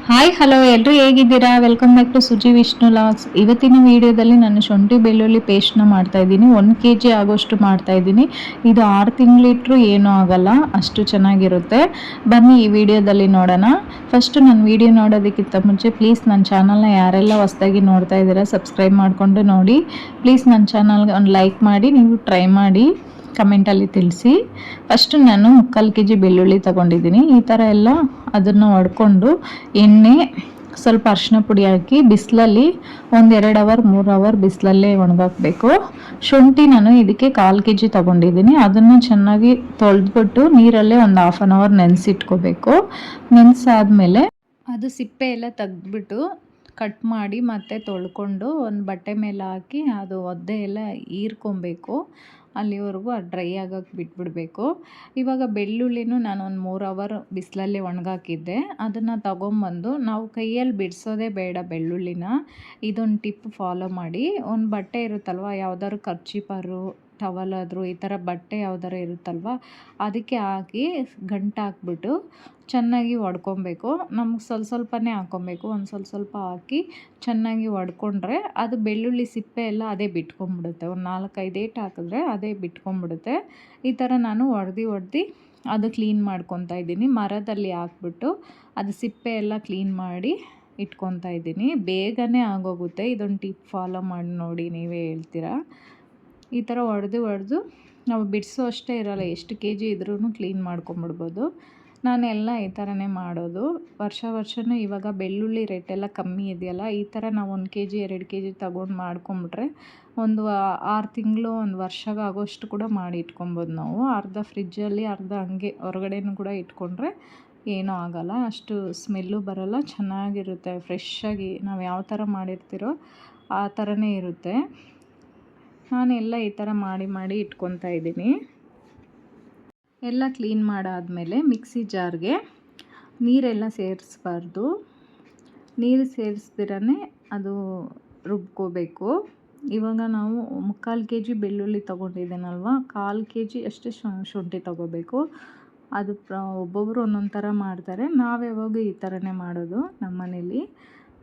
Hi hello ಎಲ್ಲರೂ ಹೇಗಿದ್ದೀರಾ? Welcome back to Suji Vishnu logs. ಇವತ್ತಿನ ವಿಡಿಯೋದಲ್ಲಿ ನಾನು ಶುಂಠಿ ಬೆಳ್ಳುಳ್ಳಿ ಪೇಸ್ಟ್ನ ಮಾಡ್ತಾಯಿದ್ದೀನಿ. 1 kg ಆಗೋಷ್ಟು ಮಾಡ್ತಾಯಿದ್ದೀನಿ. ಇದು 6 ತಿಂಗಳಿಟ್ರೂ ಏನೂ ಆಗಲ್ಲ, ಅಷ್ಟು ಚೆನ್ನಾಗಿರುತ್ತೆ. ಬನ್ನಿ ಈ ವಿಡಿಯೋದಲ್ಲಿ ನೋಡೋಣ. ಫಸ್ಟು ನನ್ನ ವಿಡಿಯೋ ನೋಡೋದಕ್ಕಿಂತ ಮುಂಚೆ ಪ್ಲೀಸ್ ನನ್ನ ಚಾನಲ್ನ ಯಾರೆಲ್ಲ ಹೊಸದಾಗಿ ನೋಡ್ತಾ ಇದ್ದೀರಾ ಸಬ್ಸ್ಕ್ರೈಬ್ ಮಾಡಿಕೊಂಡು ನೋಡಿ. ಪ್ಲೀಸ್ ನನ್ನ ಚಾನಲ್ಗೆ ಒಂದು ಲೈಕ್ ಮಾಡಿ, ನೀವು ಟ್ರೈ ಮಾಡಿ ಕಮೆಂಟಲ್ಲಿ ತಿಳಿಸಿ. ಫಸ್ಟು ನಾನು 3/4 kg ಬೆಳ್ಳುಳ್ಳಿ ತೊಗೊಂಡಿದ್ದೀನಿ. ಈ ಥರ ಎಲ್ಲ ಅದನ್ನು ಹೊಡ್ಕೊಂಡು ಎಣ್ಣೆ ಸ್ವಲ್ಪ ಅರಿಶಿನ ಪುಡಿ ಹಾಕಿ ಬಿಸಿಲಲ್ಲಿ 1-2 ಅವರ್ 3 ಅವರ್ ಬಿಸಿಲಲ್ಲೇ ಒಣಗಾಕಬೇಕು. ಶುಂಠಿ ನಾನು ಇದಕ್ಕೆ 1/4 kg ತೊಗೊಂಡಿದ್ದೀನಿ. ಅದನ್ನು ಚೆನ್ನಾಗಿ ತೊಳೆದ್ಬಿಟ್ಟು ನೀರಲ್ಲೇ ಒಂದು 1/2 ಅವರ್ ನೆನೆಸಿಟ್ಕೋಬೇಕು. ನೆನೆಸಾದ್ಮೇಲೆ ಅದು ಸಿಪ್ಪೆ ಎಲ್ಲ ತೆಗೆದ್ಬಿಟ್ಟು ಕಟ್ ಮಾಡಿ ಮತ್ತೆ ತೊಳ್ಕೊಂಡು ಒಂದು ಬಟ್ಟೆ ಮೇಲೆ ಹಾಕಿ ಅದು ಒದ್ದೆ ಎಲ್ಲ ಹೀರ್ಕೊಬೇಕು. ಅಲ್ಲಿವರೆಗೂ ಅದು ಡ್ರೈ ಆಗೋಕ್ಕೆ ಬಿಟ್ಬಿಡಬೇಕು. ಇವಾಗ ಬೆಳ್ಳುಳ್ಳಿನೂ ನಾನು ಒಂದು 3 ಅವರ್ ಬಿಸಿಲಲ್ಲಿ ಒಣಗಾಕಿದ್ದೆ. ಅದನ್ನು ತಗೊಂಬಂದು ನಾವು ಕೈಯಲ್ಲಿ ಬಿಡಿಸೋದೇ ಬೇಡ ಬೆಳ್ಳುಳ್ಳಿನ. ಇದೊಂದು ಟಿಪ್ ಫಾಲೋ ಮಾಡಿ. ಒಂದು ಬಟ್ಟೆ ಇರುತ್ತಲ್ವ, ಯಾವ್ದಾದ್ರು ಕರ್ಚೀಪರು ಟವಲಾದರೂ ಈ ಥರ ಬಟ್ಟೆ ಯಾವ್ದಾರು ಇರುತ್ತಲ್ವ, ಅದಕ್ಕೆ ಹಾಕಿ ಗಂಟು ಹಾಕ್ಬಿಟ್ಟು ಚೆನ್ನಾಗಿ ಹೊಡ್ಕೊಬೇಕು. ನಮ್ಗೆ ಸ್ವಲ್ಪನೇ ಹಾಕ್ಕೊಬೇಕು, ಒಂದು ಸ್ವಲ್ಪ ಹಾಕಿ ಚೆನ್ನಾಗಿ ಹೊಡ್ಕೊಂಡ್ರೆ ಅದು ಬೆಳ್ಳುಳ್ಳಿ ಸಿಪ್ಪೆ ಎಲ್ಲ ಅದೇ ಬಿಟ್ಕೊಂಡ್ಬಿಡುತ್ತೆ. ಒಂದು 4-5 ಏಟು ಹಾಕಿದ್ರೆ ಅದೇ ಬಿಟ್ಕೊಂಡ್ಬಿಡುತ್ತೆ. ಈ ಥರ ನಾನು ಹೊಡ್ದು ಅದು ಕ್ಲೀನ್ ಮಾಡ್ಕೊತಾ ಇದ್ದೀನಿ. ಮರದಲ್ಲಿ ಹಾಕ್ಬಿಟ್ಟು ಅದು ಸಿಪ್ಪೆ ಎಲ್ಲ ಕ್ಲೀನ್ ಮಾಡಿ ಇಟ್ಕೊತಾ ಇದ್ದೀನಿ. ಬೇಗನೆ ಆಗೋಗುತ್ತೆ. ಇದೊಂದು ಟಿಪ್ ಫಾಲೋ ಮಾಡಿ ನೋಡಿ, ನೀವೇ ಹೇಳ್ತೀರಾ. ಈ ಥರ ಹೊಡೆದು ನಾವು ಬಿಡಿಸೋ ಅಷ್ಟೇ ಇರೋಲ್ಲ, ಎಷ್ಟು kg ಇದ್ರೂ ಕ್ಲೀನ್ ಮಾಡ್ಕೊಂಬಿಡ್ಬೋದು. ನಾನೆಲ್ಲ ಈ ಥರನೇ ಮಾಡೋದು. ವರ್ಷವೂ ಇವಾಗ ಬೆಳ್ಳುಳ್ಳಿ ರೇಟೆಲ್ಲ ಕಮ್ಮಿ ಇದೆಯಲ್ಲ, ಈ ಥರ ನಾವು 1 kg 2 kg ತಗೊಂಡು ಮಾಡ್ಕೊಂಬಿಟ್ರೆ ಒಂದು 6 ತಿಂಗಳು 1 ವರ್ಷಗೆ ಆಗೋಷ್ಟು ಕೂಡ ಮಾಡಿ ಇಟ್ಕೊಬೋದು ನಾವು. ಅರ್ಧ ಫ್ರಿಜ್ಜಲ್ಲಿ, ಅರ್ಧ ಹಂಗೆ ಹೊರಗಡೆನೂ ಕೂಡ ಇಟ್ಕೊಂಡ್ರೆ ಏನೂ ಆಗೋಲ್ಲ. ಅಷ್ಟು ಸ್ಮೆಲ್ಲು ಬರೋಲ್ಲ, ಚೆನ್ನಾಗಿರುತ್ತೆ. ಫ್ರೆಶ್ಶಾಗಿ ನಾವು ಯಾವ ಥರ ಮಾಡಿರ್ತೀರೋ ಆ ಥರನೇ ಇರುತ್ತೆ. ನಾನೆಲ್ಲ ಈ ಥರ ಮಾಡಿ ಇಟ್ಕೊತಾ ಇದ್ದೀನಿ. ಎಲ್ಲ ಕ್ಲೀನ್ ಮಾಡಾದಮೇಲೆ ಮಿಕ್ಸಿ ಜಾರ್ಗೆ ನೀರೆಲ್ಲ ಸೇರಿಸ್ಬಾರ್ದು. ನೀರು ಸೇರಿಸ್ದಿರೇ ಅದು ರುಬ್ಕೋಬೇಕು. ಇವಾಗ ನಾವು 3/4 kg ಬೆಳ್ಳುಳ್ಳಿ ತೊಗೊಂಡಿದ್ದೀನಲ್ವ, 1/4 kg ಅಷ್ಟೇ ಶುಂಠಿ ತೊಗೋಬೇಕು. ಅದು ಒಬ್ಬೊಬ್ಬರು ಒಂದೊಂದು ಥರ ಮಾಡ್ತಾರೆ. ನಾವು ಯಾವಾಗೂ ಈ ಥರನೇ ಮಾಡೋದು ನಮ್ಮ ಮನೇಲಿ.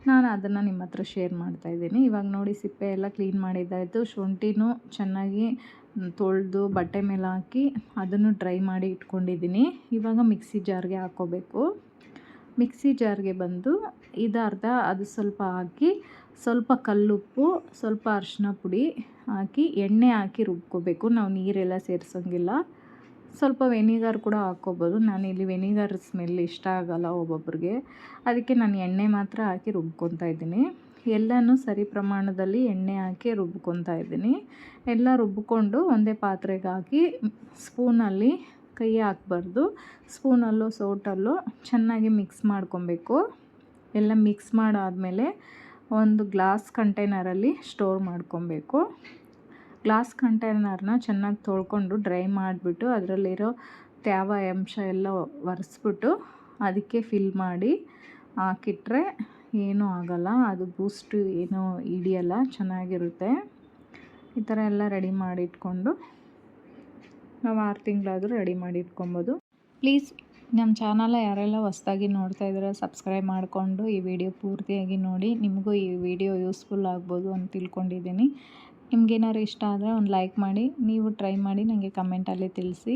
ನಾನು ಅದನ್ನು ನಿಮ್ಮ ಹತ್ರ ಶೇರ್ ಮಾಡ್ತಾಯಿದ್ದೀನಿ. ಇವಾಗ ನೋಡಿ, ಸಿಪ್ಪೆ ಎಲ್ಲ ಕ್ಲೀನ್ ಮಾಡಿದ್ದಾಯಿತು. ಶುಂಠಿನೂ ಚೆನ್ನಾಗಿ ತೊಳೆದು ಬಟ್ಟೆ ಮೇಲೆ ಹಾಕಿ ಅದನ್ನು ಡ್ರೈ ಮಾಡಿ ಇಟ್ಕೊಂಡಿದ್ದೀನಿ. ಇವಾಗ ಮಿಕ್ಸಿ ಜಾರ್ಗೆ ಹಾಕ್ಕೋಬೇಕು. ಮಿಕ್ಸಿ ಜಾರ್ಗೆ ಬಂದು ಅದು ಸ್ವಲ್ಪ ಹಾಕಿ, ಸ್ವಲ್ಪ ಕಲ್ಲುಪ್ಪು, ಸ್ವಲ್ಪ ಅರಿಶಿನ ಪುಡಿ ಹಾಕಿ ಎಣ್ಣೆ ಹಾಕಿ ರುಬ್ಕೋಬೇಕು. ನಾವು ನೀರೆಲ್ಲ ಸೇರಿಸೋಂಗಿಲ್ಲ. ಸ್ವಲ್ಪ ವೆನಿಗರ್ ಕೂಡ ಹಾಕ್ಕೋಬೋದು. ನಾನಿಲ್ಲಿ ವೆನಿಗರ್ ಸ್ಮೆಲ್ ಇಷ್ಟ ಆಗೋಲ್ಲ ಒಬ್ಬೊಬ್ರಿಗೆ, ಅದಕ್ಕೆ ನಾನು ಎಣ್ಣೆ ಮಾತ್ರ ಹಾಕಿ ರುಬ್ಕೊತಾ ಇದ್ದೀನಿ. ಎಲ್ಲನೂ ಸರಿ ಪ್ರಮಾಣದಲ್ಲಿ ಎಣ್ಣೆ ಹಾಕಿ ರುಬ್ಕೊತಾ ಇದ್ದೀನಿ. ಎಲ್ಲ ರುಬ್ಕೊಂಡು ಒಂದೇ ಪಾತ್ರೆಗೆ ಹಾಕಿ ಸ್ಪೂನಲ್ಲಿ ಕೈ ಹಾಕಬಾರ್ದು, ಸ್ಪೂನಲ್ಲೋ ಸೌಟಲ್ಲೋ ಚೆನ್ನಾಗಿ ಮಿಕ್ಸ್ ಮಾಡ್ಕೊಬೇಕು. ಎಲ್ಲ ಮಿಕ್ಸ್ ಮಾಡಾದಮೇಲೆ ಒಂದು ಗ್ಲಾಸ್ ಕಂಟೈನರಲ್ಲಿ ಸ್ಟೋರ್ ಮಾಡ್ಕೊಬೇಕು. ಗ್ಲಾಸ್ ಕಂಟೈನರ್ನ ಚೆನ್ನಾಗಿ ತೊಳ್ಕೊಂಡು ಡ್ರೈ ಮಾಡಿಬಿಟ್ಟು ಅದರಲ್ಲಿರೋ ತ್ಯಾವ ಅಂಶ ಎಲ್ಲ ಒರೆಸ್ಬಿಟ್ಟು ಅದಕ್ಕೆ ಫಿಲ್ ಮಾಡಿ ಹಾಕಿಟ್ರೆ ಏನೂ ಆಗೋಲ್ಲ. ಅದು ಬೂಸ್ಟು ಏನೂ ಹಿಡಿಯಲ್ಲ, ಚೆನ್ನಾಗಿರುತ್ತೆ. ಈ ಥರ ಎಲ್ಲ ರೆಡಿ ಮಾಡಿ ಇಟ್ಕೊಂಡು ನಾವು 6 ತಿಂಗಳಾದರೂ ರೆಡಿ ಮಾಡಿ ಇಟ್ಕೊಬೋದು. ಪ್ಲೀಸ್ ನಮ್ಮ ಚಾನಲ್ ಯಾರೆಲ್ಲ ಹೊಸದಾಗಿ ನೋಡ್ತಾ ಇದ್ದೀರಾ ಸಬ್ಸ್ಕ್ರೈಬ್ ಮಾಡಿಕೊಂಡು ಈ ವಿಡಿಯೋ ಪೂರ್ತಿಯಾಗಿ ನೋಡಿ. ನಿಮಗೂ ಈ ವಿಡಿಯೋ ಯೂಸ್ಫುಲ್ ಆಗ್ಬೋದು ಅಂತ ತಿಳ್ಕೊಂಡಿದ್ದೀನಿ. ನಿಮ್ಗೇನಾದ್ರು ಇಷ್ಟ ಆದರೆ ಒಂದು ಲೈಕ್ ಮಾಡಿ, ನೀವು ಟ್ರೈ ಮಾಡಿ ನನಗೆ ಕಮೆಂಟಲ್ಲಿ ತಿಳಿಸಿ.